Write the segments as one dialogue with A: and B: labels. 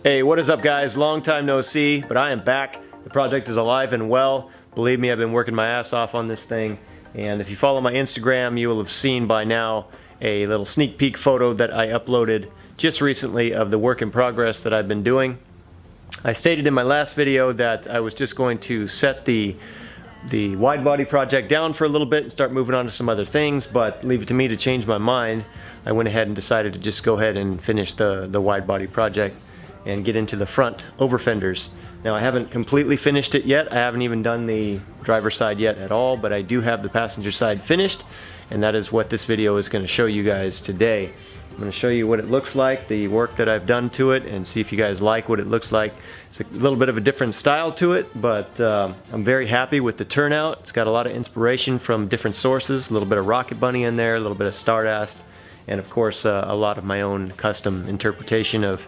A: Hey, what is up guys? Long time no see, but I am back. The project is alive and well. Believe me, I've been working my ass off on this thing. And if you follow my Instagram, you will have seen by now a little sneak peek photo that I uploaded just recently of the work in progress that I've been doing. I stated in my last video that I was just going to set the Widebody project down for a little bit and start moving on to some other things, but leave it to me to change my mind. I went ahead and decided to just go ahead and finish the Widebody project and get into the front over fenders. Now I haven't completely finished it yet. I haven't even done the driver's side yet at all, but I do have the passenger side finished, and that is what this video is going to show you guys today. I'm going to show you what it looks like, the work that I've done to it, and see if you guys like what it looks like. It's a little bit of a different style to it, but I'm very happy with the turnout. It's got a lot of inspiration from different sources, a little bit of Rocket Bunny in there, a little bit of Stardust, and of course a lot of my own custom interpretation of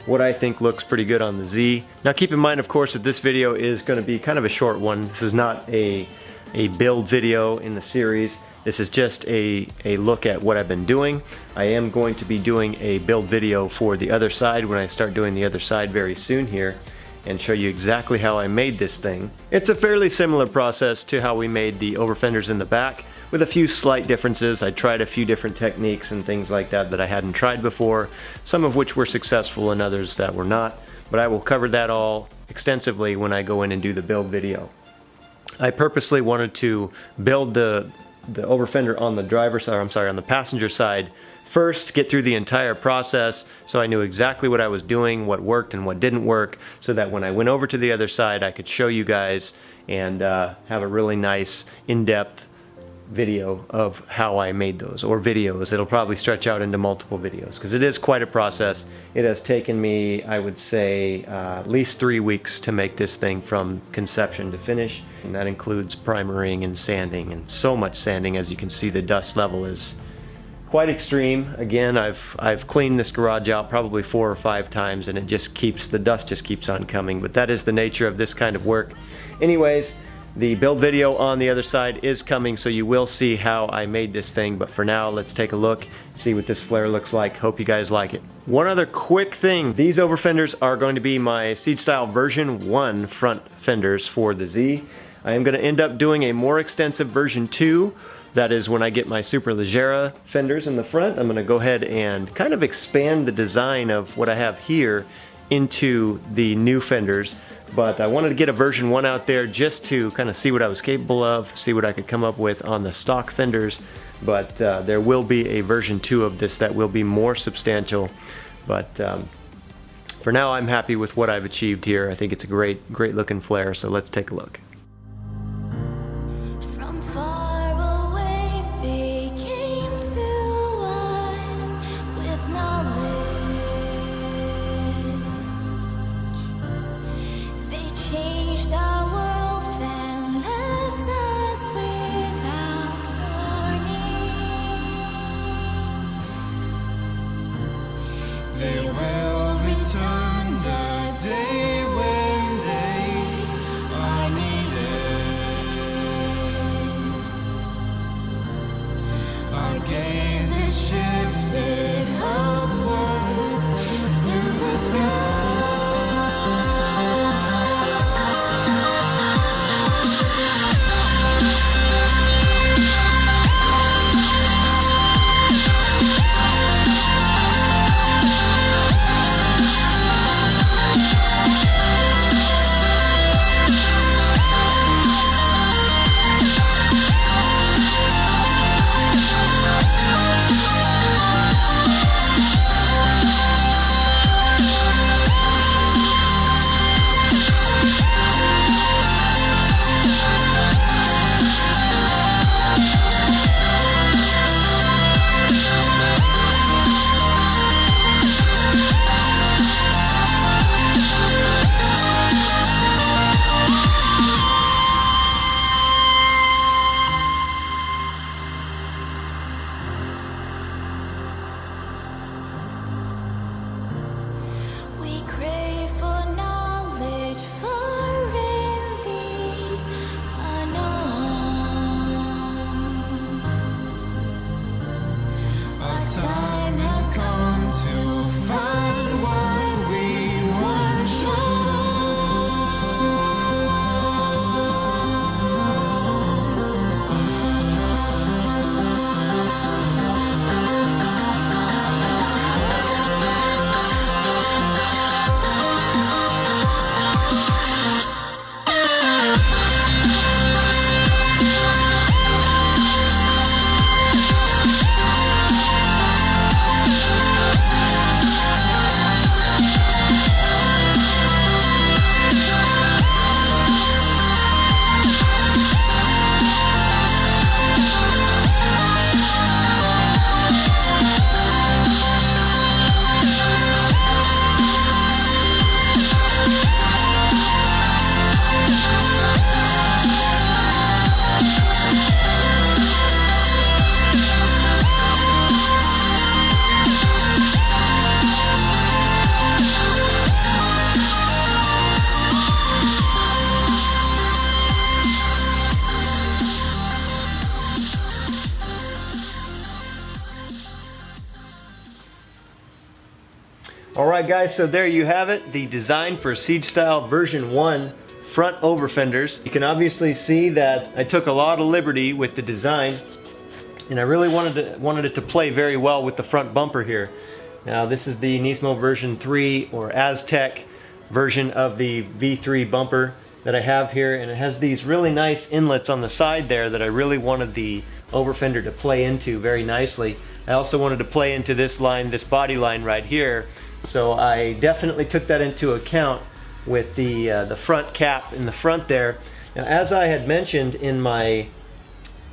A: what I think looks pretty good on the Z. Now keep in mind, of course, that this video is going to be kind of a short one. This is not a build video in the series. This is just a look at what I've been doing. I am going to be doing a build video for the other side when I start doing the other side very soon here, and show you exactly how I made this thing. It's a fairly similar process to how we made the over fenders in the back, with a few slight differences. I tried a few different techniques and things like that that I hadn't tried before, some of which were successful and others that were not, but I will cover that all extensively when I go in and do the build video. I purposely wanted to build the over fender on the driver's side, I'm sorry, on the passenger side first, get through the entire process so I knew exactly what I was doing, what worked and what didn't work, so that when I went over to the other side I could show you guys and have a really nice in-depth video of how I made those, or videos. It'll probably stretch out into multiple videos because it is quite a process. It has taken me, I would say, at least 3 weeks to make this thing from conception to finish, and that includes primering and sanding, and so much sanding. As you can see, the dust level is quite extreme. Again, I've cleaned this garage out probably 4 or 5 times, and the dust just keeps on coming, but that is the nature of this kind of work. Anyways, the build video on the other side is coming, so you will see how I made this thing, but for now let's take a look, see what this flare looks like. Hope you guys like it. One other quick thing, these over fenders are going to be my Siegestyle version 1 front fenders for the Z. I am going to end up doing a more extensive version 2. That is when I get my Superleggera fenders in the front. I'm going to go ahead and kind of expand the design of what I have here into the new fenders. But I wanted to get a version 1 out there just to kind of see what I was capable of, see what I could come up with on the stock fenders. But there will be a version 2 of this that will be more substantial. But for now, I'm happy with what I've achieved here. I think it's a great looking flare, so let's take a look.
B: They will return the day when they are needed.
A: Alright guys, so there you have it, the design for Siegestyle version 1 front over fenders. You can obviously see that I took a lot of liberty with the design, and I really wanted it to play very well with the front bumper here. Now this is the Nismo version 3 or Aztec version of the V3 bumper that I have here, and it has these really nice inlets on the side there that I really wanted the over fender to play into very nicely. I also wanted to play into this line, this body line right here, so I definitely took that into account with the front cap in the front there. Now, as I had mentioned in my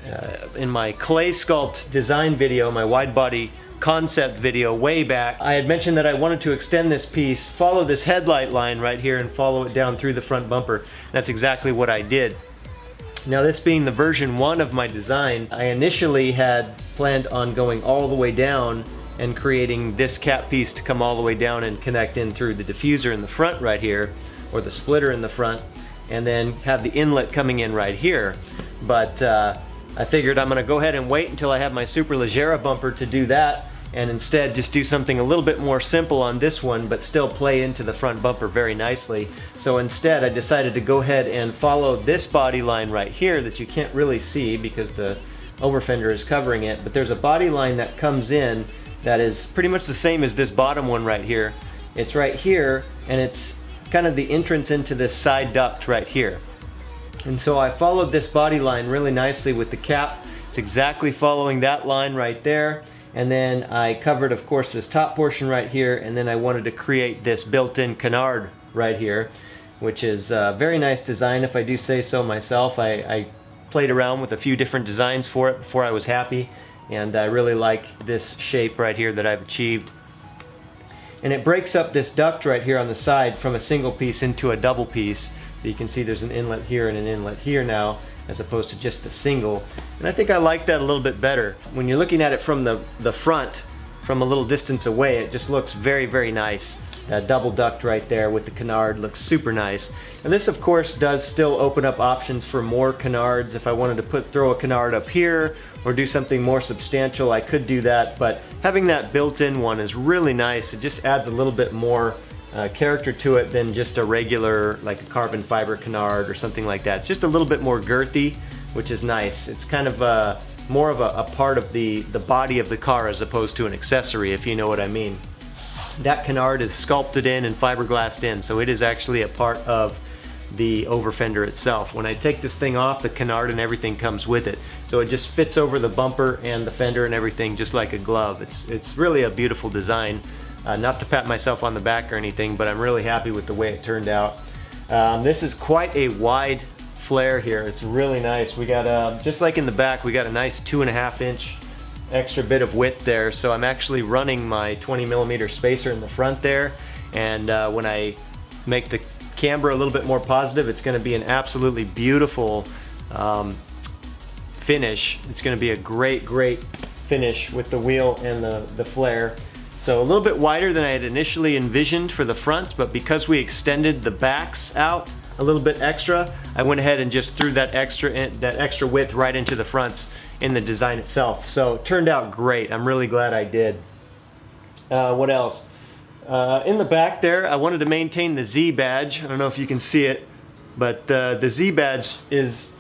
A: clay sculpt design video, my wide body concept video way back, I had mentioned that I wanted to extend this piece, follow this headlight line right here and follow it down through the front bumper. That's exactly what I did. Now, this being the version 1 of my design, I initially had planned on going all the way down and creating this cap piece to come all the way down and connect in through the diffuser in the front right here, or the splitter in the front, and then have the inlet coming in right here. But I figured I'm going to go ahead and wait until I have my Superleggera bumper to do that, and instead just do something a little bit more simple on this one, but still play into the front bumper very nicely. So instead I decided to go ahead and follow this body line right here that you can't really see because the over fender is covering it, but there's a body line that comes in that is pretty much the same as this bottom one right here. It's right here, and it's kind of the entrance into this side duct right here. And so I followed this body line really nicely with the cap. It's exactly following that line right there. And then I covered, of course, this top portion right here, and then I wanted to create this built-in canard right here, which is a very nice design if I do say so myself. I played around with a few different designs for it before I was happy, and I really like this shape right here that I've achieved. And it breaks up this duct right here on the side from a single piece into a double piece. So you can see there's an inlet here and an inlet here now, as opposed to just a single. And I think I like that a little bit better. When you're looking at it from the front, from a little distance away, it just looks very, very nice. That double duct right there with the canard looks super nice. And this, of course, does still open up options for more canards. If I wanted to throw a canard up here or do something more substantial, I could do that. But having that built-in one is really nice. It just adds a little bit more character to it than just a regular, like a carbon fiber canard or something like that. It's just a little bit more girthy, which is nice. It's kind of more of a part of the body of the car as opposed to an accessory, if you know what I mean. That canard is sculpted in and fiberglassed in, so it is actually a part of the over fender itself. When I take this thing off, the canard and everything comes with it. So it just fits over the bumper and the fender and everything just like a glove. It's really a beautiful design. Not to pat myself on the back or anything, but I'm really happy with the way it turned out. This is quite a wide flare here. It's really nice. We got, just like in the back, we got a nice 2.5 inch extra bit of width there. So I'm actually running my 20mm spacer in the front there. And when I make the camber a little bit more positive, it's going to be an absolutely beautiful finish. It's going to be a great, great finish with the wheel and the flare. So a little bit wider than I had initially envisioned for the front, but because we extended the backs out a little bit extra, I went ahead and just threw that extra width right into the fronts in the design itself. So it turned out great. I'm really glad I did. What else? In the back there, I wanted to maintain the Z badge. I don't know if you can see it, but the Z badge is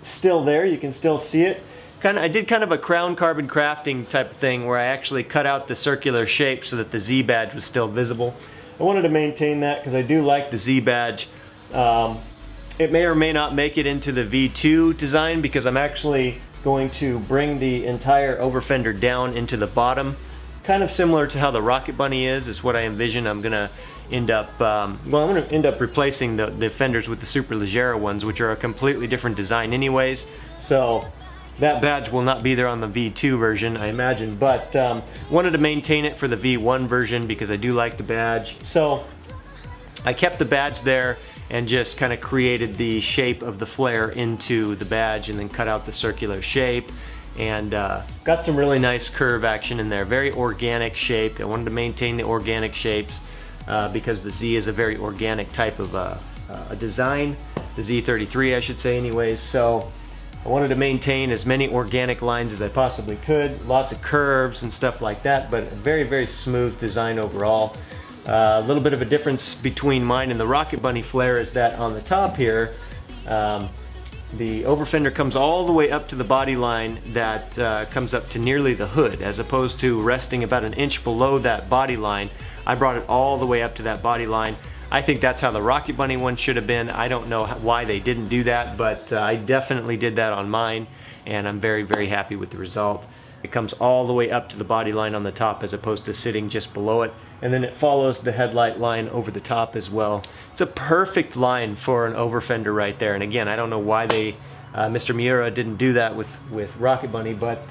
A: still there. You can still see it. I did kind of a crown carbon crafting type of thing where I actually cut out the circular shape so that the Z badge was still visible. I wanted to maintain that because I do like the Z badge. It may or may not make it into the V2 design because I'm actually going to bring the entire over fender down into the bottom. Kind of similar to how the Rocket Bunny is what I envision. I'm going to end up, I'm going to end up replacing the fenders with the Superleggera ones, which are a completely different design anyways. So that badge will not be there on the V2 version, I imagine, but wanted to maintain it for the V1 version because I do like the badge. So I kept the badge there and just kind of created the shape of the flare into the badge and then cut out the circular shape and got some really nice curve action in there. Very organic shape. I wanted to maintain the organic shapes because the Z is a very organic type of a design. The Z33, I should say anyways. So I wanted to maintain as many organic lines as I possibly could. Lots of curves and stuff like that, but a very, very smooth design overall. A little bit of a difference between mine and the Rocket Bunny flare is that on the top here, the over fender comes all the way up to the body line that comes up to nearly the hood, as opposed to resting about an inch below that body line. I brought it all the way up to that body line. I think that's how the Rocket Bunny one should have been. I don't know why they didn't do that, but I definitely did that on mine, and I'm very, very happy with the result. It comes all the way up to the body line on the top as opposed to sitting just below it, and then it follows the headlight line over the top as well. It's a perfect line for an over fender right there, and again, I don't know why they Mr. Miura didn't do that with Rocket Bunny, but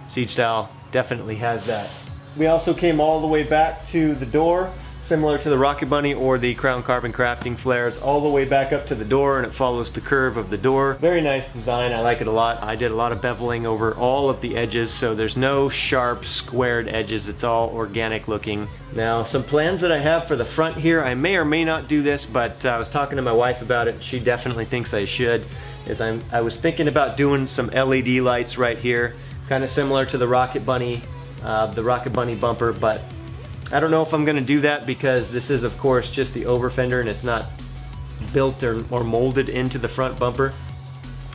A: Siegestyle definitely has that. We also came all the way back to the door, similar to the Rocket Bunny or the Crown Carbon Crafting flares, all the way back up to the door, and it follows the curve of the door. Very nice design, I like it a lot. I did a lot of beveling over all of the edges, so there's no sharp squared edges, it's all organic looking. Now, some plans that I have for the front here, I may or may not do this, but I was talking to my wife about it, she definitely thinks I should, is I was thinking about doing some LED lights right here, kind of similar to the Rocket Bunny bumper, but I don't know if I'm going to do that because this is, of course, just the over fender and it's not built or molded into the front bumper.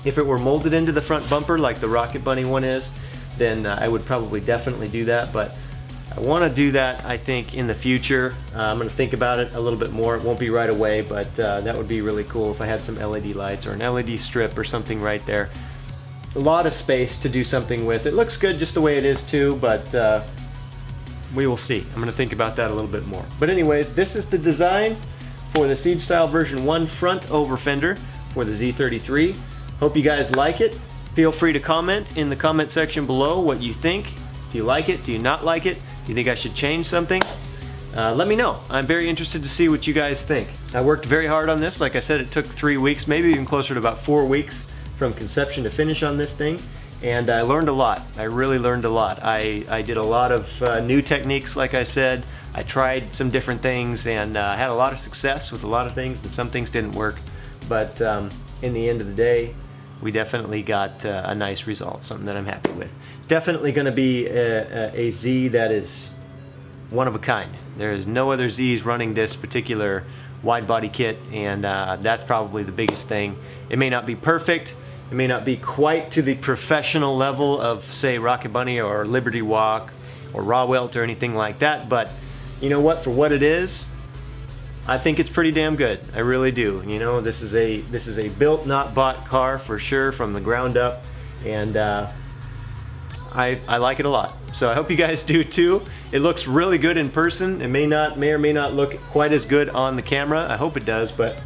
A: If it were molded into the front bumper like the Rocket Bunny one is, then I would probably definitely do that, but I want to do that, I think, in the future. I'm going to think about it a little bit more. It won't be right away, but that would be really cool if I had some LED lights or an LED strip or something right there. A lot of space to do something with. It looks good just the way it is too, but we will see. I'm going to think about that a little bit more. But anyways, this is the design for the Siegestyle version 1 front over fender for the Z33. Hope you guys like it. Feel free to comment in the comment section below what you think. Do you like it? Do you not like it? Do you think I should change something? Let me know. I'm very interested to see what you guys think. I worked very hard on this. Like I said, it took 3 weeks, maybe even closer to about 4 weeks from conception to finish on this thing. And I learned a lot. I really learned a lot. I did a lot of new techniques, like I said. I tried some different things and had a lot of success with a lot of things, and some things didn't work. But in the end of the day, we definitely got a nice result, something that I'm happy with. It's definitely going to be a Z that is one of a kind. There is no other Zs running this particular wide body kit, and that's probably the biggest thing. It may not be perfect. It may not be quite to the professional level of, say, Rocket Bunny or Liberty Walk or Raw Welt or anything like that, but you know what, for what it is, I think it's pretty damn good. I really do. You know, this is a built, not bought car for sure from the ground up, and I like it a lot. So I hope you guys do too. It looks really good in person. It may or may not look quite as good on the camera. I hope it does, but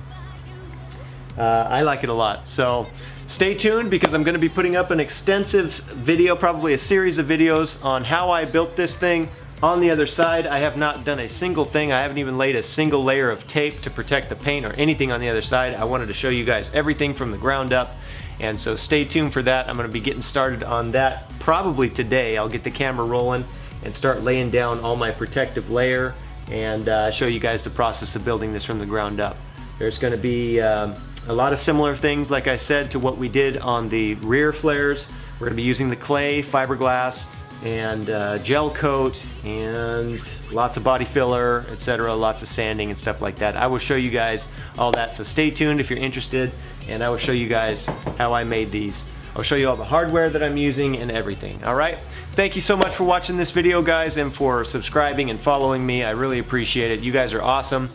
A: I like it a lot. So stay tuned because I'm going to be putting up an extensive video, probably a series of videos on how I built this thing. On the other side, I have not done a single thing. I haven't even laid a single layer of tape to protect the paint or anything on the other side. I wanted to show you guys everything from the ground up, and so stay tuned for that. I'm going to be getting started on that probably today. I'll get the camera rolling and start laying down all my protective layer and show you guys the process of building this from the ground up. There's going to be a lot of similar things, like I said, to what we did on the rear flares. We're going to be using the clay, fiberglass, and gel coat, and lots of body filler, etc., lots of sanding and stuff like that. I will show you guys all that, so stay tuned if you're interested, and I will show you guys how I made these. I'll show you all the hardware that I'm using and everything. Alright, thank you so much for watching this video, guys, and for subscribing and following me. I really appreciate it. You guys are awesome.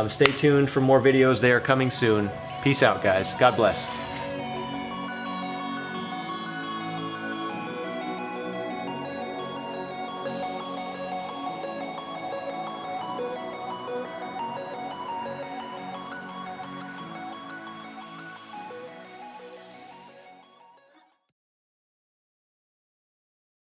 A: Stay tuned for more videos. They are coming soon. Peace out, guys. God bless.